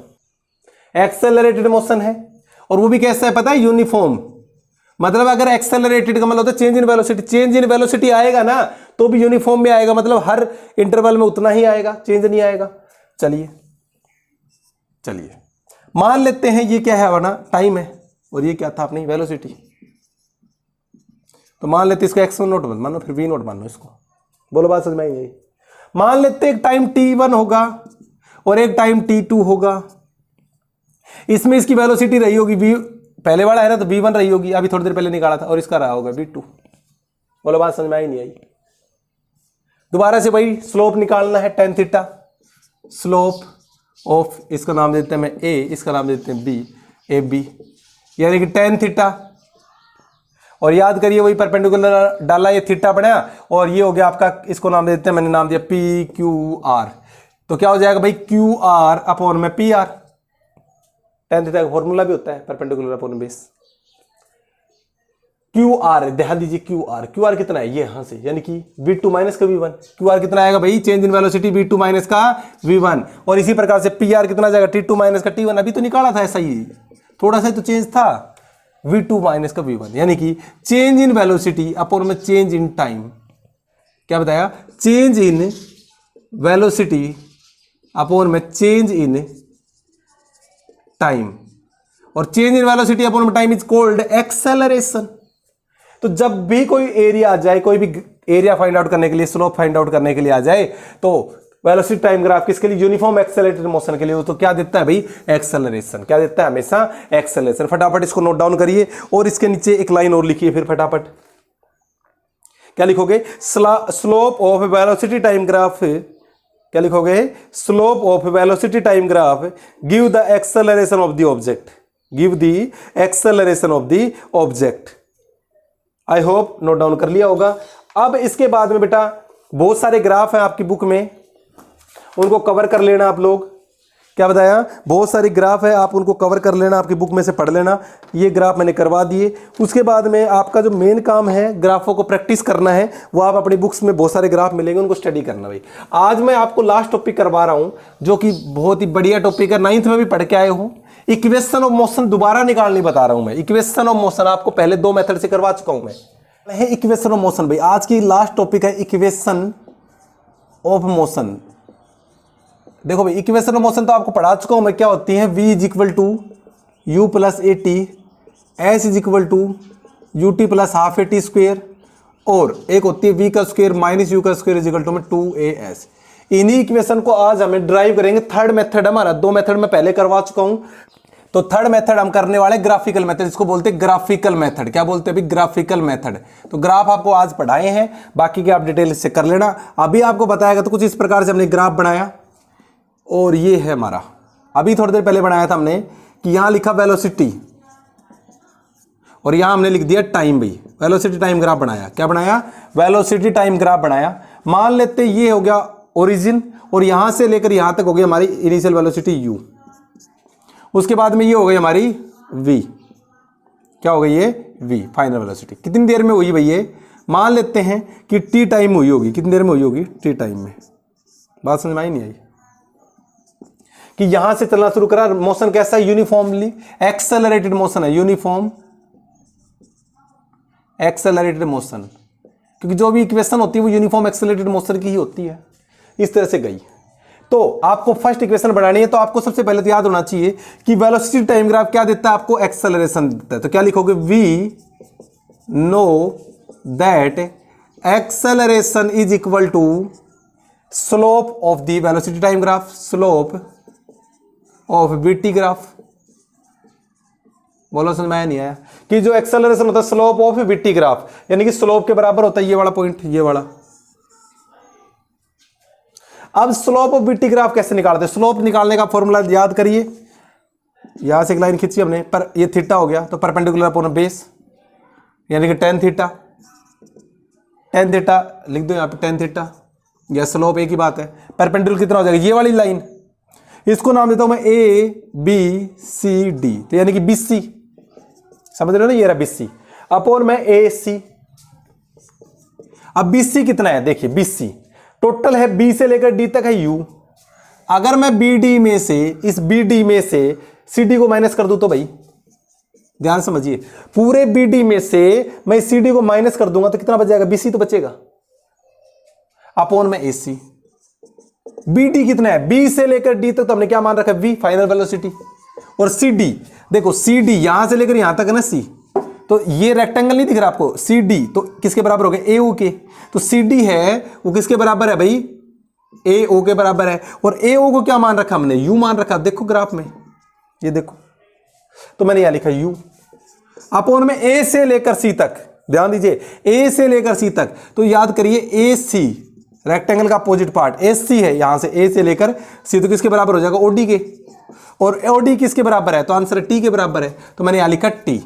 A: एक्सेलरेटेड मोशन है, और वो भी कैसा है पता है, यूनिफॉर्म। मतलब अगर एक्सेलरेटेड का मतलब होता है change in velocity, change in velocity आएगा ना तो भी यूनिफॉर्म में आएगा, मतलब हर इंटरवल में उतना ही आएगा, चेंज नहीं आएगा। चलिए मान लेते हैं ये क्या है वरना टाइम है, और ये क्या था अपनी वेलोसिटी। तो मान लेते इसको x1 नोट मत मानो, फिर v नोट मानो इसको। बोलो बात समझ में आई। मान लेते एक टाइम t1 होगा और एक टाइम t2 होगा, इसमें इसकी वेलोसिटी रही होगी v, पहले वाला है ना तो v1 रही होगी, अभी थोड़ी देर पहले निकाला था, और इसका रहा होगा v2। बोलो बात समझ में आई नहीं आई। दोबारा से भाई स्लोप निकालना है tan थीटा, स्लोप ऑफ, इसका नाम देते हैं मैं a, इसका नाम देते हैं b, ए बी, यानी कि tan थीटा। और याद करिए वही परपेंडिकुलर डाला, ये थीटा बनाया और ये हो गया आपका, इसको नाम देते हैं, मैंने नाम दिया पी क्यू आर। तो क्या हो जाएगा भाई क्यू आर अपॉन में पी आर। tan थीटा का फॉर्मूला भी होता है perpendicular upon base. Q R, ध्यान दीजिए क्यू आर कितना है, ये यहां से, यानी कि v2 माइनस का v1। क्यू आर कितना आएगा भाई, change in velocity v2 minus का v1। और इसी प्रकार से पी आर कितना जाएगा, t2 माइनस का t1। अभी तो निकाला था ऐसा ही, थोड़ा सा तो चेंज था, v2 माइनस का v1, यानी कि चेंज इन वेलोसिटी अपॉन में चेंज इन टाइम। क्या बताया, चेंज इन वेलोसिटी अपॉन में चेंज इन टाइम। और चेंज इन वेलोसिटी अपॉन में टाइम इज कॉल्ड एक्सेलरेशन। तो जब भी कोई एरिया आ जाए, कोई भी एरिया फाइंड आउट करने के लिए, स्लोप फाइंड आउट करने के लिए आ जाए, तो वेलोसिटी टाइम ग्राफ किसके लिए, यूनिफॉर्म एक्सेलरेटेड मोशन के लिए, तो क्या देता है भाई, एक्सेलरेशन। क्या देता है, हमेशा एक्सेलरेशन। फटाफट इसको नोट डाउन करिए और इसके नीचे एक लाइन और लिखिए फिर फटाफट। क्या लिखोगे, slope of velocity time graph, क्या लिखोगे, slope of velocity time graph give the acceleration of the object, give the acceleration of the object. I hope note down कर लिया होगा। अब इसके बाद में बेटा बहुत सारे ग्राफ हैं आपकी बुक में, उनको कवर कर लेना आप लोग। क्या बताया, बहुत सारे ग्राफ है, आप उनको कवर कर लेना, आपकी बुक में से पढ़ लेना। ये ग्राफ मैंने करवा दिए। उसके बाद में आपका जो मेन काम है ग्राफों को प्रैक्टिस करना है, वो आप अपनी बुक्स में बहुत सारे ग्राफ मिलेंगे, उनको स्टडी करना भाई। आज मैं आपको लास्ट टॉपिक करवा रहा हूं, जो कि बहुत ही बढ़िया टॉपिक है, 9th में भी पढ़ के आए हूं। इक्वेशन ऑफ मोशन दोबारा निकालनी बता रहा हूं मैं। इक्वेशन ऑफ मोशन आपको पहले 2 मेथड से करवा चुका हूं मैं। इक्वेशन ऑफ मोशन भाई आज की लास्ट टॉपिक है, इक्वेशन ऑफ मोशन। देखो भाई इक्वेशन ऑफ मोशन तो आपको पढ़ा चुका हूं मैं, क्या होती है, v is equal to you plus A T, S is equal to U T plus half A T square, और एक होती है v का स्क्वेयर माइनस यू का स्क्वेयर इज इक्वल टू में 2as। इन्हीं इक्वेशन को आज हमें ड्राइव करेंगे। थर्ड मेथड हमारा, 2 मेथड मैं पहले करवा चुका हूं, तो थर्ड मेथड हम करने वाले ग्राफिकल मेथड, इसको बोलते हैं ग्राफिकल मेथड। क्या बोलते हैं अभी, ग्राफिकल मेथड। तो ग्राफ आपको आज पढ़ाए हैं, बाकी के आप डिटेल से कर लेना। अभी आपको बताएगा तो कुछ इस प्रकार से हमने ग्राफ बनाया, और ये है हमारा, अभी थोड़ी देर पहले बनाया था हमने, कि यहां लिखा वेलोसिटी और यहां हमने लिख दिया टाइम भाई। वेलोसिटी टाइम ग्राफ बनाया, क्या बनाया, वेलोसिटी टाइम ग्राफ बनाया। मान लेते ये हो गया ओरिजिन, और यहां से लेकर यहां तक हो गई हमारी इनिशियल वेलोसिटी u। उसके बाद में ये हो गई हमारी v, क्या हो गई ये v फाइनल वेलोसिटी। कितनी देर में हुई भाई ये, मान लेते हैं कि t टाइम हुई होगी। कितनी देर में हुई होगी, t टाइम में। बात समझ में आई नहीं आई, कि यहां से चलना शुरू करा। मोशन कैसा है, यूनिफॉर्मली एक्सेलरेटेड मोशन है, यूनिफॉर्म एक्सेलरेटेड मोशन, क्योंकि जो भी इक्वेशन होती है वो यूनिफॉर्म एक्सेलरेटेड मोशन की ही होती है। इस तरह से गई। तो आपको फर्स्ट इक्वेशन बनानी है, तो आपको सबसे पहले तो याद होना चाहिए कि वेलोसिटी टाइम ग्राफ क्या देता है आपको, एक्सेलरेशन देता है। तो क्या लिखोगे, we know that acceleration is equal to slope of the velocity time graph, slope of V T graph. बोलो समझ में आया नहीं आया, कि जो एक्सेलरेशन होता है स्लोप ऑफ वीटी ग्राफ, यानी कि स्लोप के बराबर होता है ये वाला पॉइंट, ये वाला। अब स्लोप ऑफ वीटी ग्राफ कैसे निकालते हैं, स्लोप निकालने का फॉर्मूला याद करिए। यहां से एक लाइन खींची हमने, पर ये थीटा हो गया, तो परपेंडिकुलर अपॉन बेस, यानी कि tan थीटा। tan थीटा लिख दो यहां पे, tan थीटा या स्लोप एक ही बात है। परपेंडिकुलर कितना हो जाएगा, ये वाली लाइन, इसको नाम देता हूं मैं ABCD, तो यानी कि BC, समझ रहे हो ना, ये रहा BC अपॉन में AC। अब BC कितना है, देखिए BC टोटल है, B से लेकर D तक है U। अगर मैं BD में से, इस BD में से CD को माइनस कर दूं तो भाई ध्यान समझिए, पूरे BD में से मैं CD को माइनस कर दूंगा तो कितना बच जाएगा, BC तो बचेगा, अपॉन में AC। BD कितना है, B से लेकर D तक तो हमने क्या मान रखा है, V फाइनल वेलोसिटी। और CD देखो, CD यहां से लेकर यहां तक है ना C, तो ये रेक्टेंगल नहीं दिख रहा आपको, CD तो किसके बराबर हो गया, AO के। तो CD है वो किसके बराबर है भाई, AO के बराबर है। और AO को क्या मान रखा हमने, U मान रखा। देखो ग्राफ में, ये देखो, तो मैंने यहां लिखा U अपॉन में A से लेकर C तक। ध्यान दीजिए, A से लेकर C तक, तो याद करिए AC रेक्टेंगल का अपोजिट पार्ट एस सी है, यहां से ए से लेकर सी, तो किसके बराबर हो जाएगा, ओडी के। और ओडी किसके बराबर है, तो आंसर टी के बराबर है, तो मैंने यहां लिखा टी।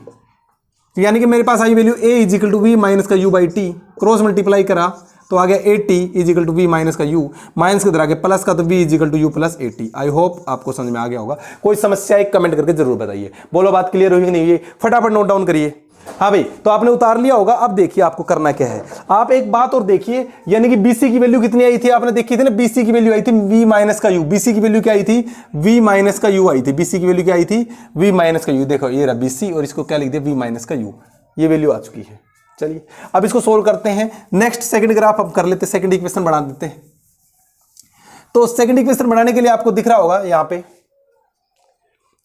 A: तो यानी कि मेरे पास आई value a is equal to v minus का u by t, cross multiply करा तो आ गया a t is equal to v minus का यू, माइनस के इधर आ गया प्लस का, तो v is equal to you plus A t. I hope आपको समझ में आ गया होगा। कोई समस्या एक कमेंट करके जरूर बताइए। बोलो बात क्लियर हुई कि नहीं हुई, फटाफट नोट डाउन करिए। हाँ भाई, तो आपने उतार लिया होगा। अब देखिए आपको करना क्या है, आप एक बात और देखिए, यानी कि बीसी की वैल्यू कितनी आई थी, आपने देखी थी ना, बीसी की वैल्यू आई थी वी माइनस का यू। बीसी की वैल्यू क्या आई थी, वी माइनस का यू आई थी। बीसी की वैल्यू क्या आई थी, वी माइनस का यू। देखो ये रहा बीसी और इसको क्या लिख दिया, वी माइनस का यू, ये वैल्यू आ चुकी है। चलिए अब इसको सोल्व करते हैं। नेक्स्ट सेकंड ग्राफ हम कर लेते हैं, सेकंड इक्वेशन बना देते हैं। तो सेकंड इक्वेशन बनाने के लिए आपको दिख रहा होगा यहां पे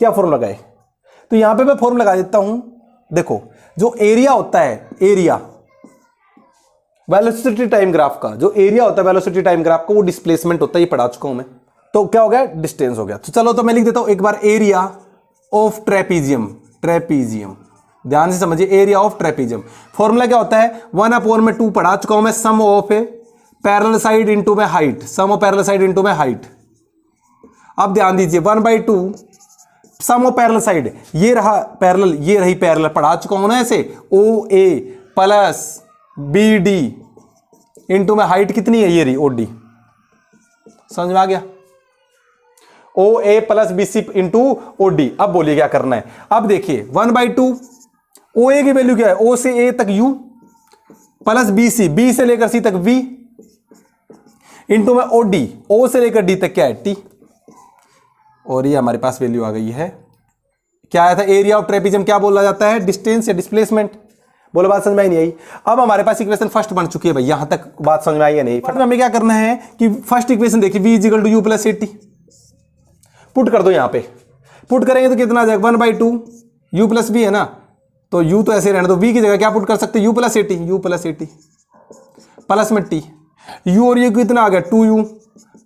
A: क्या फॉर्मूला लगाए, तो यहां पे मैं फॉर्मूला लगा देता हूं। देखो जो एरिया होता है, एरिया वेलोसिटी टाइम ग्राफ का, जो एरिया होता है वेलोसिटी टाइम ग्राफ का, वो डिस्प्लेसमेंट होता है, ये पढ़ा चुका हूं मैं। तो क्या हो गया, डिस्टेंस हो गया। तो चलो तो मैं लिख देता हूं एक बार, एरिया ऑफ ट्रेपीजियम। ट्रेपीजियम ध्यान से समझिए, एरिया ऑफ ट्रेपीजियम फॉर्मूला क्या होता है, 1/2 पढ़ा चुका हूं मैं, sum of a parallel side into में height, sum of parallel side into में हाइट। अब ध्यान दीजिए 1/2 सम ऑफ पैरेलल साइड, ये रहा पैरेलल, ये रही पैरेलल, पढ़ा चुका हूं ना ऐसे, ओ A plus B D into में हाइट कितनी है, ये रही ओ डी। समझ में आ गया, O A plus B C into O D. अब बोलिए क्या करना है, अब देखिए 1/2 ओ ए की वैल्यू क्या है, ओ से ए तक U plus B C, B से लेकर सी तक वी इंटू में ओ डी, ओ से लेकर डी तक क्या है टी। और ये हमारे पास वैल्यू आ गई है। क्या आया था, एरिया ऑफ ट्रेपीजियम क्या बोला जाता है, डिस्टेंस या डिस्प्लेसमेंट। बोलो बात समझ में आई नहीं आई। अब हमारे पास इक्वेशन फर्स्ट बन चुकी है भाई, यहां तक बात समझ में आई है नहीं। फर्स्ट हमें क्या करना है कि फर्स्ट इक्वेशन देखिए, v is equal to you plus A T, put कर दो यहां पे। पुट करेंगे तो कितना आ जाएगा, 1/2 यू प्लस बी है ना, तो यू तो ऐसे रहना, तो v की जगह क्या पुट कर सकते हैं, you plus A T, you plus A T plus में टी, यू और ये कितना आ गया 2u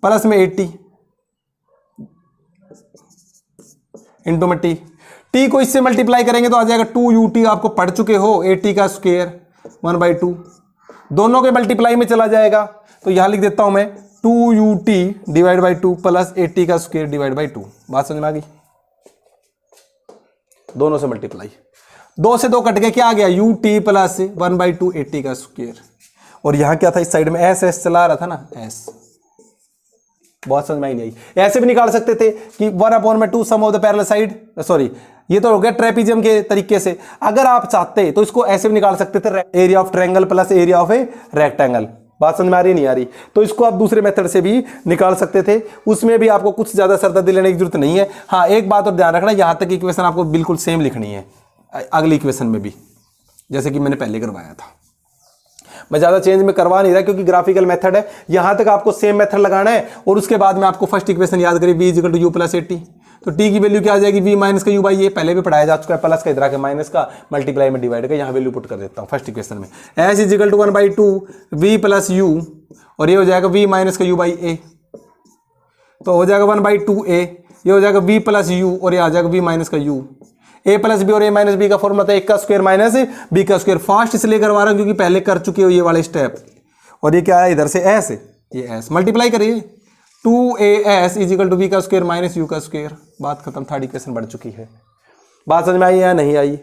A: प्लस में 80 इंटू में टी। टी को इससे मल्टीप्लाई करेंगे तो आ जाएगा 2ut, आपको पढ़ चुके हो, 80 का स्क्वायर 1/2, दोनों के मल्टीप्लाई में चला जाएगा। तो यहां लिख देता हूं मैं 2ut डिवाइड बाई 2 प्लस 80 का स्क्वायर डिवाइड बाई 2। बात समझ में आ गई, दोनों से मल्टीप्लाई, 2 से 2 कट के क्या आ गया, ut प्लस 1/2 80 का स्क्वायर। और यहां क्या था, इस साइड में एस एस चला रहा था ना, एस। बहुत समझ में आई नहीं आई। ऐसे भी निकाल सकते थे कि 1/2 sum of the parallel side, sorry ये तो हो गया ट्रेपीजियम के तरीके से। अगर आप चाहते तो इसको ऐसे भी निकाल सकते थे, area of triangle plus area of a rectangle. बात समझ में आ रही नहीं आ रही, तो इसको आप दूसरे मेथड से भी निकाल सकते थे, उसमें भी आपको कुछ ज्यादा सरदर्दी लेने की जरूरत नहीं है। हाँ एक बात और ध्यान रखना, यहां तक इक्वेशन आपको बिल्कुल सेम लिखनी है अगली इक्वेशन में भी, जैसे कि मैंने पहले करवाया था। मैं ज्यादा चेंज में करवा नहीं रहा क्योंकि ग्राफिकल मेथड है, यहां तक आपको सेम मेथड लगाना है। और उसके बाद में आपको फर्स्ट इक्वेशन याद करिए, v equal to you plus A T, तो t की वैल्यू क्या आ जाएगी, v माइनस का u बाई ए, पहले भी पढ़ाया जा चुका है, प्लस का इधर आके माइनस का मल्टीप्लाई में डिवाइड का, यहां वैल्यू पुट कर देता हूं फर्स्ट इक्वेशन में, s is equal to 1/2 v plus u, और ये हो जाएगा v माइनस का u बाई ए, तो हो जाएगा 1/2 a, ये हो जाएगा v प्लस u, और ये आ जाएगा v माइनस का u। a प्लस बी और a माइनस बी का फॉर्मूला था 1 का स्क्वायर माइनस b का स्क्वायर। फास्ट इसलिए करवा रहा हूं क्योंकि पहले कर चुके हो ये वाले स्टेप। और ये क्या है, इधर से s, ये s मल्टीप्लाई करिए, 2as is equal to b का स्क्वायर माइनस u का स्क्वायर। बात खत्म, थर्ड इक्वेशन बढ़ चुकी है। बात समझ में आई या नहीं आई,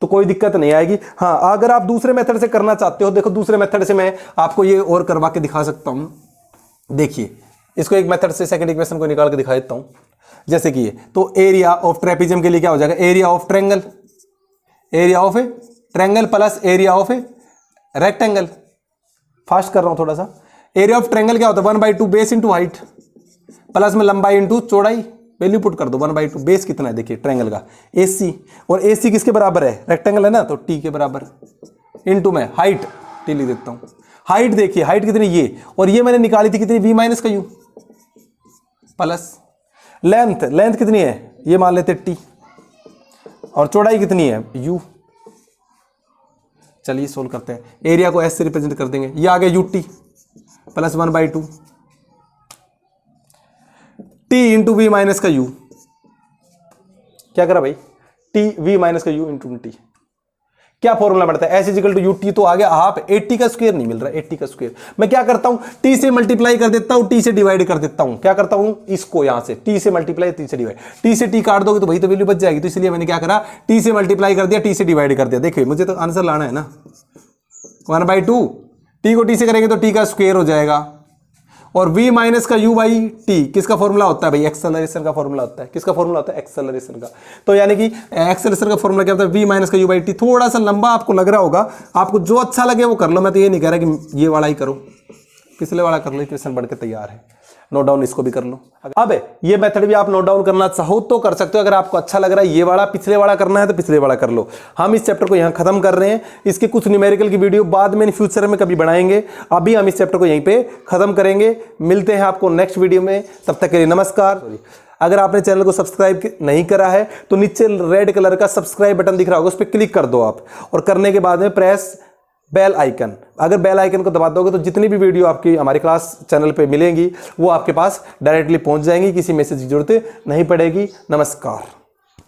A: तो कोई दिक्कत नहीं आएगी। हाँ अगर आप दूसरे मेथड से करना चाहते हो, देखो दूसरे मेथड से मैं आपको ये और करवा के दिखा सकता हूं। देखिए इसको एक मेथड से सेकंड इक्वेशन को निकाल के दिखा देता हूं, जैसे कि ये, तो एरिया ऑफ ट्रेपीजियम के लिए क्या हो जाएगा, area of triangle, area of A triangle plus area of a rectangle. Fast कर रहा हूं थोड़ा सा। एरिया ऑफ ट्रायंगल क्या होता है, 1/2 बेस इंटू हाइट प्लस में लंबाई इंटू चौड़ाई। वैल्यू पुट कर दो, 1/2 बेस कितना है देखिए ट्रायंगल का, AC, और AC किसके बराबर है, रेक्टेंगल है ना, तो T के बराबर, इंटू में हाइट, T लिख देता हूं। हाइट देखिए, हाइट कितनी, ये, और ये मैंने निकाली थी कितनी, v माइनस का u प्लस लेंथ, लेंथ कितनी है, ये मान लेते T, और चौड़ाई कितनी है u। चलिए सोल्व करते हैं। एरिया को S से रिप्रेजेंट कर देंगे, ये आ गया ut plus 1/2 t into V minus का u। क्या करा भाई, t v माइनस का u इंटू टी। क्या फॉर्मूला बढ़ता है, S is equal to U T, तो आ गया हाफ 80 का स्क्वायर, नहीं मिल रहा 80 का स्क्वायर। मैं क्या करता हूं, टी से मल्टीप्लाई कर देता हूं, टी से डिवाइड कर देता हूं। क्या करता हूं, इसको यहां से टी से मल्टीप्लाई, टी से डिवाइड, टी से टी काट दोगे तो वही तो वैल्यू बच जाएगी। तो इसलिए मैंने क्या करा, टी से मल्टीप्लाई कर दिया, टी से डिवाइड कर दिया। देखिए मुझे तो आंसर लाना है ना, 1/2, टी को टी से करेंगे तो टी का स्क्वायर हो जाएगा, और v माइनस का u बाई टी किसका फॉर्मूला होता है भाई, एक्सेलरेशन का फॉर्मूला होता है। किसका फॉर्मूला होता है, एक्सेलरेशन का। तो यानी कि एक्सेलरेशन का फॉर्मूला क्या होता है, v माइनस का u बाई टी। थोड़ा सा लंबा आपको लग रहा होगा, आपको जो अच्छा लगे वो कर लो, मैं तो ये नहीं कह रहा कि ये वाला ही करो, पिछले वाला कर लो, क्वेश्चन बढ़ के तैयार है। नोट डाउन इसको भी कर लो। अब ये मेथड भी आप नोट डाउन करना चाहो तो कर सकते हो, अगर आपको अच्छा लग रहा है ये वाला पिछले वाला करना है तो पिछले वाला कर लो। हम इस चैप्टर को यहाँ खत्म कर रहे हैं, इसके कुछ न्यूमेरिकल की वीडियो बाद में फ्यूचर में कभी बनाएंगे, अभी हम इस चैप्टर को यहीं पे खत्म करेंगे। मिलते हैं आपको नेक्स्ट वीडियो में, तब तक के लिए नमस्कार। अगर आपने चैनल को सब्सक्राइब नहीं करा है तो नीचे रेड कलर का सब्सक्राइब बटन दिख रहा होगा, उस पर क्लिक कर दो आप, और करने के बाद में प्रेस बेल आइकन। अगर बेल आइकन को दबा दोगे तो जितनी भी वीडियो आपकी हमारी क्लास चैनल पे मिलेंगी वो आपके पास डायरेक्टली पहुंच जाएंगी, किसी मैसेज की जरूरत नहीं पड़ेगी। नमस्कार।